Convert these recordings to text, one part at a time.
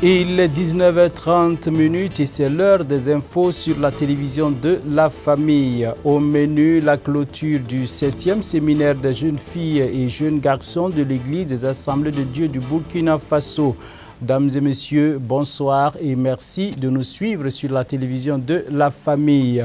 Il est 19h30 et c'est l'heure des infos sur la télévision de la famille. Au menu, la clôture du 7e séminaire des jeunes filles et jeunes garçons de l'Église des Assemblées de Dieu du Burkina Faso. Dames et messieurs, bonsoir et merci de nous suivre sur la télévision de la famille.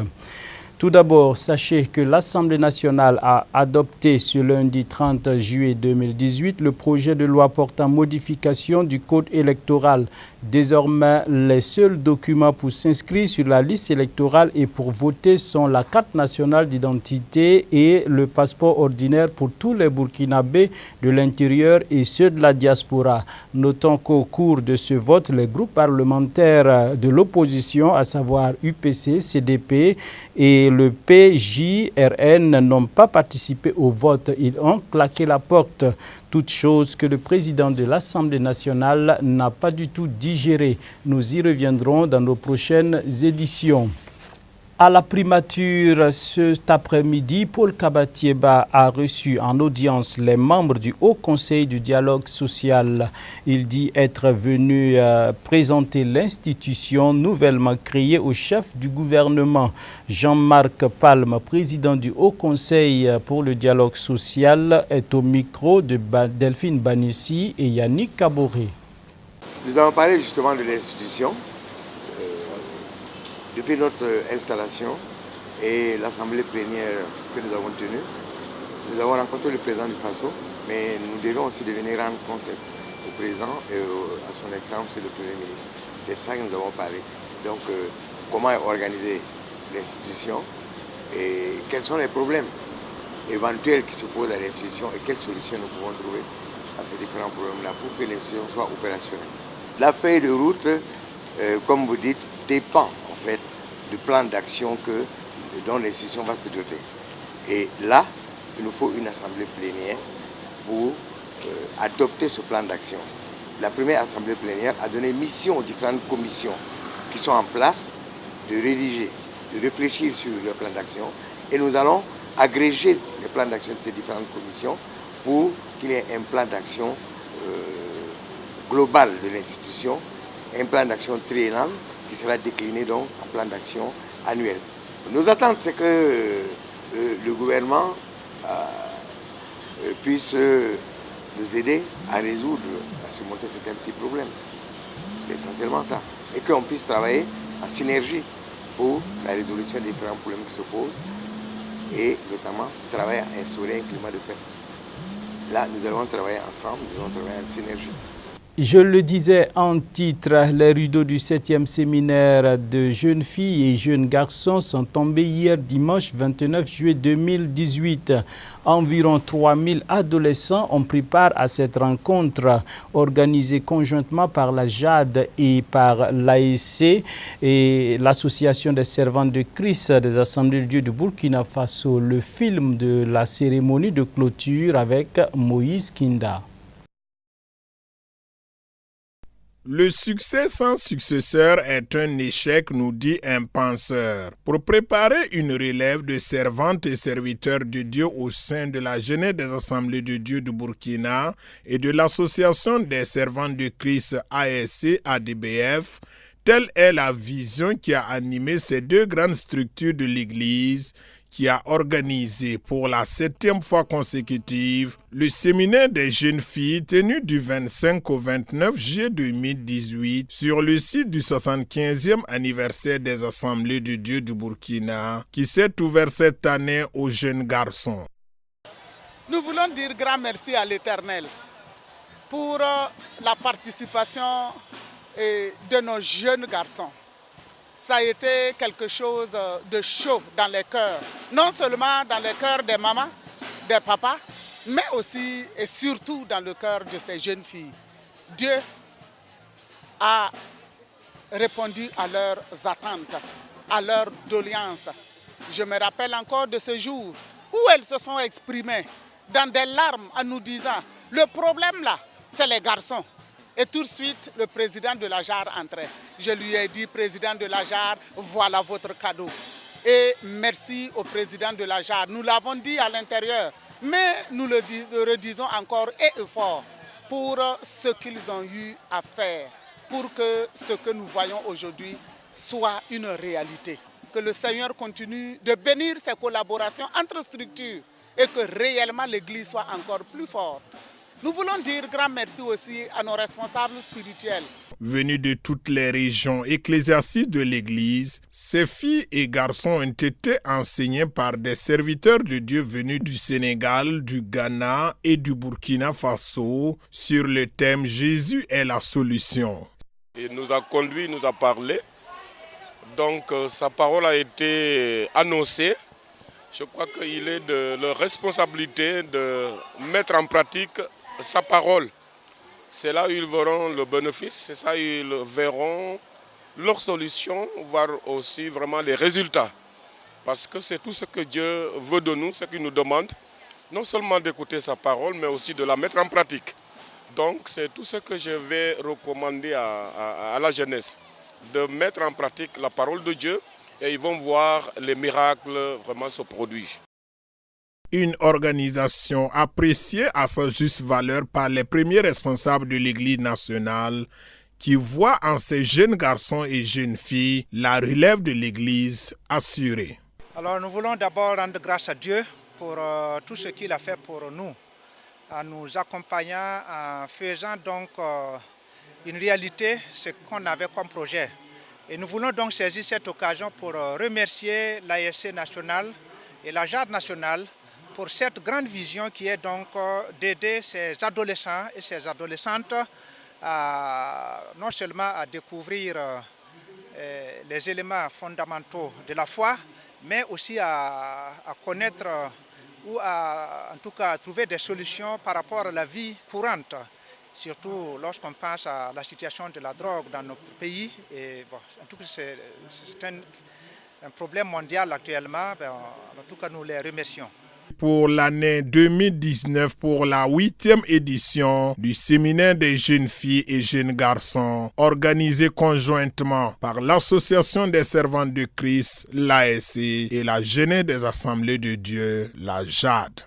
Tout d'abord, sachez que l'Assemblée nationale a adopté ce lundi 30 juillet 2018 le projet de loi portant modification du code électoral. Désormais, les seuls documents pour s'inscrire sur la liste électorale et pour voter sont la carte nationale d'identité et le passeport ordinaire pour tous les Burkinabés de l'intérieur et ceux de la diaspora. Notons qu'au cours de ce vote, les groupes parlementaires de l'opposition, à savoir UPC, CDP et le PJRN n'ont pas participé au vote. Ils ont claqué la porte, toute chose que le président de l'Assemblée nationale n'a pas du tout digéré. Nous y reviendrons dans nos prochaines éditions. À la primature, cet après-midi, Paul Kabatieba a reçu en audience les membres du Haut Conseil du dialogue social. Il dit être venu présenter l'institution nouvellement créée au chef du gouvernement. Jean-Marc Palme, président du Haut Conseil pour le dialogue social, est au micro de Delphine Banissi et Yannick Kaboré. Nous avons parlé justement de l'institution. Depuis notre installation et l'assemblée plénière que nous avons tenue, nous avons rencontré le président du Faso, mais nous devons aussi venir rendre compte au président et à son excellence, le Premier ministre. C'est de ça que nous avons parlé. Donc, comment organiser l'institution et quels sont les problèmes éventuels qui se posent à l'institution et quelles solutions nous pouvons trouver à ces différents problèmes-là pour que l'institution soit opérationnelle. La feuille de route, comme vous dites, dépend du plan d'action dont l'institution va se doter. Et là, il nous faut une assemblée plénière pour adopter ce plan d'action. La première assemblée plénière a donné mission aux différentes commissions qui sont en place de rédiger, de réfléchir sur le plan d'action. Et nous allons agréger les plans d'action de ces différentes commissions pour qu'il y ait un plan d'action global de l'institution, un plan d'action triennal qui sera décliné donc en plan d'action annuel. Nos attentes, c'est que le gouvernement puisse nous aider à résoudre, à surmonter certains petits problèmes. C'est essentiellement ça. Et qu'on puisse travailler en synergie pour la résolution des différents problèmes qui se posent et notamment travailler à instaurer un climat de paix. Là, nous allons travailler ensemble, nous allons travailler en synergie. Je le disais en titre, les rideaux du 7e séminaire de jeunes filles et jeunes garçons sont tombés hier dimanche 29 juillet 2018. Environ 3000 adolescents ont pris part à cette rencontre organisée conjointement par la JAD et par l'AEC et l'Association des servantes de Christ des Assemblées de Dieu du Burkina Faso. Le film de la cérémonie de clôture avec Moïse Kinda. Le succès sans successeur est un échec, nous dit un penseur. Pour préparer une relève de servantes et serviteurs de Dieu au sein de la jeunesse des Assemblées de Dieu du Burkina et de l'Association des servantes de Christ ASC-ADBF, telle est la vision qui a animé ces deux grandes structures de l'Église qui a organisé pour la 7e fois consécutive le séminaire des jeunes filles tenu du 25 au 29 juillet 2018 sur le site du 75e anniversaire des Assemblées de Dieu du Burkina qui s'est ouvert cette année aux jeunes garçons. Nous voulons dire grand merci à l'Éternel pour la participation de nos jeunes garçons. Ça a été quelque chose de chaud dans les cœurs, non seulement dans les cœurs des mamans, des papas, mais aussi et surtout dans le cœur de ces jeunes filles. Dieu a répondu à leurs attentes, à leurs doléances. Je me rappelle encore de ce jour où elles se sont exprimées dans des larmes en nous disant « Le problème là, c'est les garçons ». Et tout de suite, le président de la JAR entrait. Je lui ai dit, président de la JAR, voilà votre cadeau. Et merci au président de la JAR. Nous l'avons dit à l'intérieur, mais nous le redisons encore et fort pour ce qu'ils ont eu à faire pour que ce que nous voyons aujourd'hui soit une réalité. Que le Seigneur continue de bénir ces collaborations entre structures et que réellement l'Église soit encore plus forte. Nous voulons dire grand merci aussi à nos responsables spirituels. Venus de toutes les régions ecclésiastiques de l'Église, ces filles et garçons ont été enseignés par des serviteurs de Dieu venus du Sénégal, du Ghana et du Burkina Faso sur le thème « Jésus est la solution ». Il nous a conduits, il nous a parlé. Donc sa parole a été annoncée. Je crois qu'il est de leur responsabilité de mettre en pratique sa parole. C'est là où ils verront le bénéfice, c'est ça où ils verront leur solution, voire aussi vraiment les résultats. Parce que c'est tout ce que Dieu veut de nous, ce qu'il nous demande, non seulement d'écouter sa parole, mais aussi de la mettre en pratique. Donc c'est tout ce que je vais recommander à la jeunesse, de mettre en pratique la parole de Dieu et ils vont voir les miracles vraiment se produire. Une organisation appréciée à sa juste valeur par les premiers responsables de l'Église nationale qui voient en ces jeunes garçons et jeunes filles la relève de l'Église assurée. Alors nous voulons d'abord rendre grâce à Dieu pour tout ce qu'il a fait pour nous, en nous accompagnant, en faisant donc une réalité ce qu'on avait comme projet. Et nous voulons donc saisir cette occasion pour remercier l'ASC nationale et la JAD nationale pour cette grande vision qui est donc d'aider ces adolescents et ces adolescentes non seulement à découvrir les éléments fondamentaux de la foi, mais aussi à connaître ou en tout cas à trouver des solutions par rapport à la vie courante, surtout lorsqu'on pense à la situation de la drogue dans notre pays. Et bon, en tout cas, c'est un problème mondial actuellement. En tout cas, nous les remercions. Pour l'année 2019, pour la 8e édition du séminaire des jeunes filles et jeunes garçons, organisé conjointement par l'Association des servantes de Christ, l'ASC, et la Jeunesse des Assemblées de Dieu, la JAD.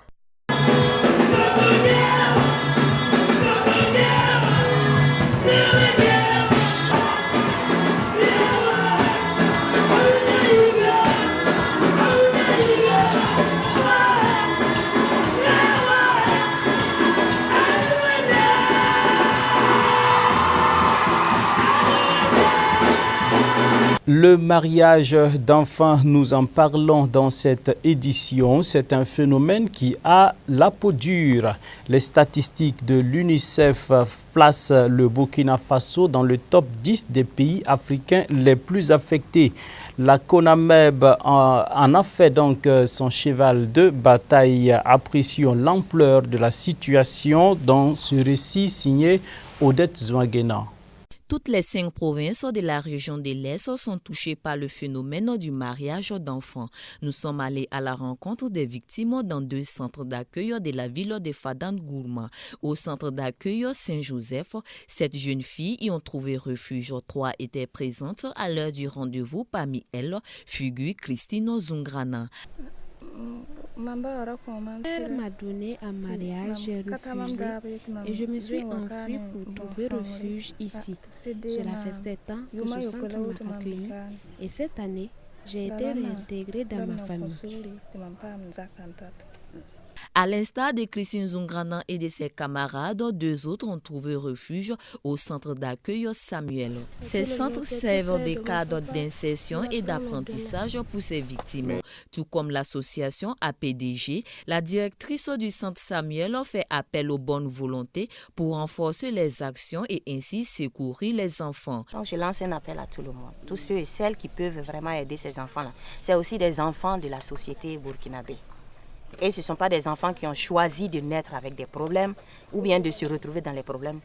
Le mariage d'enfants, nous en parlons dans cette édition. C'est un phénomène qui a la peau dure. Les statistiques de l'UNICEF placent le Burkina Faso dans le top 10 des pays africains les plus affectés. La CONAMEB en a fait donc son cheval de bataille. Apprécions l'ampleur de la situation dans ce récit signé Odette Zouaguena. Toutes les 5 provinces de la région de l'Est sont touchées par le phénomène du mariage d'enfants. Nous sommes allés à la rencontre des victimes dans 2 centres d'accueil de la ville de Fadane-Gourma. Au centre d'accueil Saint-Joseph, 7 jeunes filles y ont trouvé refuge. 3 étaient présentes à l'heure du rendez-vous. Parmi elles, figure Christine Zungrana. Ma père m'a donné un mariage refusé et je me suis enfuie pour trouver refuge ici. Cela fait 7 ans que ce centre m'a accueilli et cette année, j'ai été réintégrée dans ma famille. À l'instar de Christine Zungrana et de ses camarades, 2 autres ont trouvé refuge au centre d'accueil Samuel. Ces centres servent de cadre d'insertion et d'apprentissage pour ces victimes. Tout comme l'association APDG, la directrice du centre Samuel fait appel aux bonnes volontés pour renforcer les actions et ainsi secourir les enfants. Donc je lance un appel à tout le monde, tous ceux et celles qui peuvent vraiment aider ces enfants-là. C'est aussi des enfants de la société burkinabé. Et ce ne sont pas des enfants qui ont choisi de naître avec des problèmes ou bien de se retrouver dans les problèmes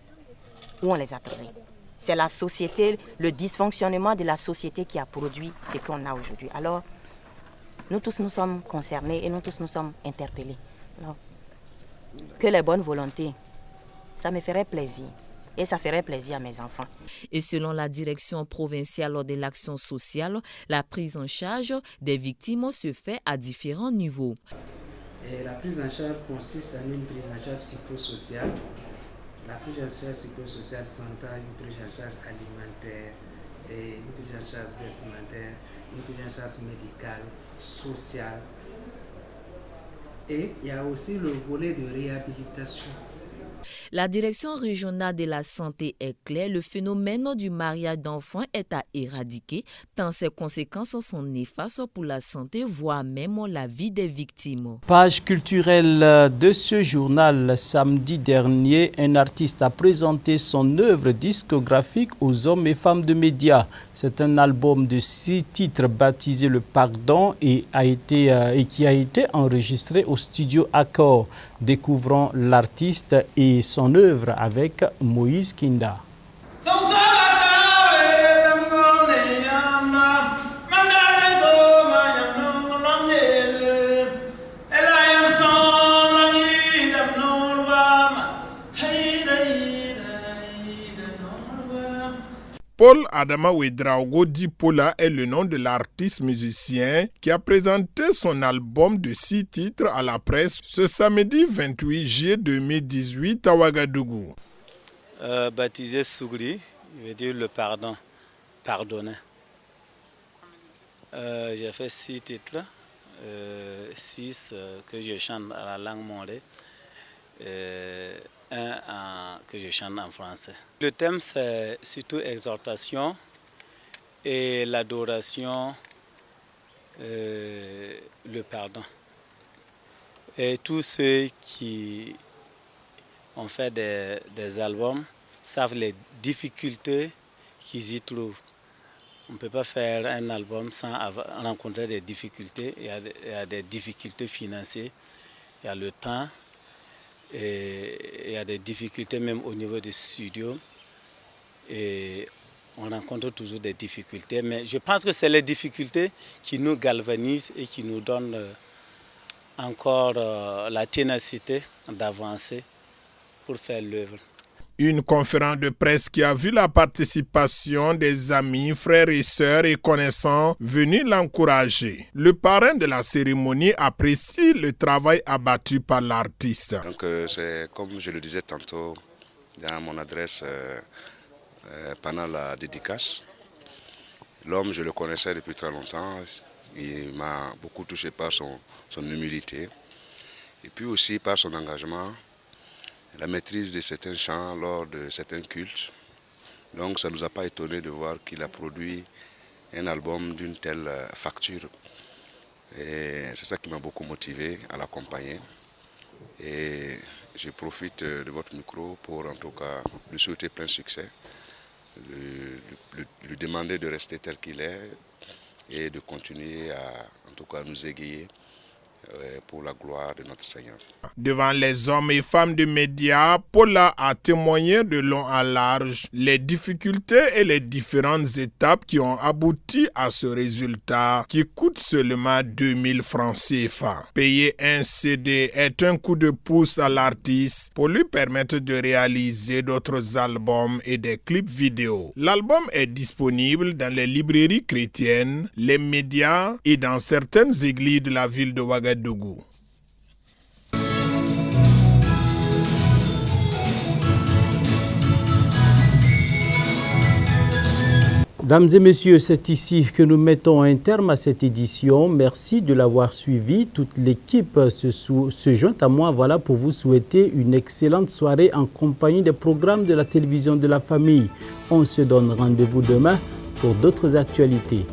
où on les a trouvés. C'est la société, le dysfonctionnement de la société qui a produit ce qu'on a aujourd'hui. Alors, nous tous nous sommes concernés et nous tous nous sommes interpellés. Alors, que les bonnes volontés, ça me ferait plaisir. Et ça ferait plaisir à mes enfants. Et selon la direction provinciale de l'action sociale, la prise en charge des victimes se fait à différents niveaux. Et la prise en charge consiste en une prise en charge psychosociale La prise en charge psychosociale s'entend une prise en charge alimentaire, et une prise en charge vestimentaire, une prise en charge médicale, sociale. Et il y a aussi le volet de réhabilitation. La direction régionale de la santé est claire, le phénomène du mariage d'enfants est à éradiquer, tant ses conséquences sont néfastes pour la santé, voire même la vie des victimes. Page culturelle de ce journal. Samedi dernier, un artiste a présenté son œuvre discographique aux hommes et femmes de médias. C'est un album de 6 titres baptisé Le Pardon et qui a été enregistré au studio Accor. Découvrons l'artiste et son œuvre avec Moïse Kinda. Paul Adama Ouedraogo dit Paula est le nom de l'artiste musicien qui a présenté son album de 6 titres à la presse ce samedi 28 juillet 2018 à Ouagadougou. Baptisé Sougri, il veut dire le pardon, pardonner. J'ai fait 6 titres, 6 que je chante à la langue mandé. Que je chante en français. Le thème, c'est surtout exhortation et l'adoration, le pardon. Et tous ceux qui ont fait des albums savent les difficultés qu'ils y trouvent. On ne peut pas faire un album sans rencontrer des difficultés. Il y a des difficultés financières, il y a le temps. Et il y a des difficultés même au niveau des studios et on rencontre toujours des difficultés, mais je pense que c'est les difficultés qui nous galvanisent et qui nous donnent encore la ténacité d'avancer pour faire l'œuvre. Une conférence de presse qui a vu la participation des amis, frères et sœurs et connaissants venus l'encourager. Le parrain de la cérémonie apprécie le travail abattu par l'artiste. Donc c'est comme je le disais tantôt dans mon adresse pendant la dédicace. L'homme, je le connaissais depuis très longtemps. Il m'a beaucoup touché par son humilité et puis aussi par son engagement. La maîtrise de certains chants lors de certains cultes. Donc ça ne nous a pas étonné de voir qu'il a produit un album d'une telle facture. Et c'est ça qui m'a beaucoup motivé à l'accompagner. Et je profite de votre micro pour en tout cas lui souhaiter plein succès, lui demander de rester tel qu'il est et de continuer à en tout cas nous égayer pour la gloire de notre Seigneur. Devant les hommes et femmes de médias, Paula a témoigné de long à large les difficultés et les différentes étapes qui ont abouti à ce résultat qui coûte seulement 2000 francs CFA. Payer un CD est un coup de pouce à l'artiste pour lui permettre de réaliser d'autres albums et des clips vidéo. L'album est disponible dans les librairies chrétiennes, les médias et dans certaines églises de la ville de Ouagadougou. Mesdames et messieurs, c'est ici que nous mettons un terme à cette édition. Merci de l'avoir suivi. Toute l'équipe se joint à moi pour vous souhaiter une excellente soirée en compagnie des programmes de la télévision de la famille. On se donne rendez-vous demain pour d'autres actualités.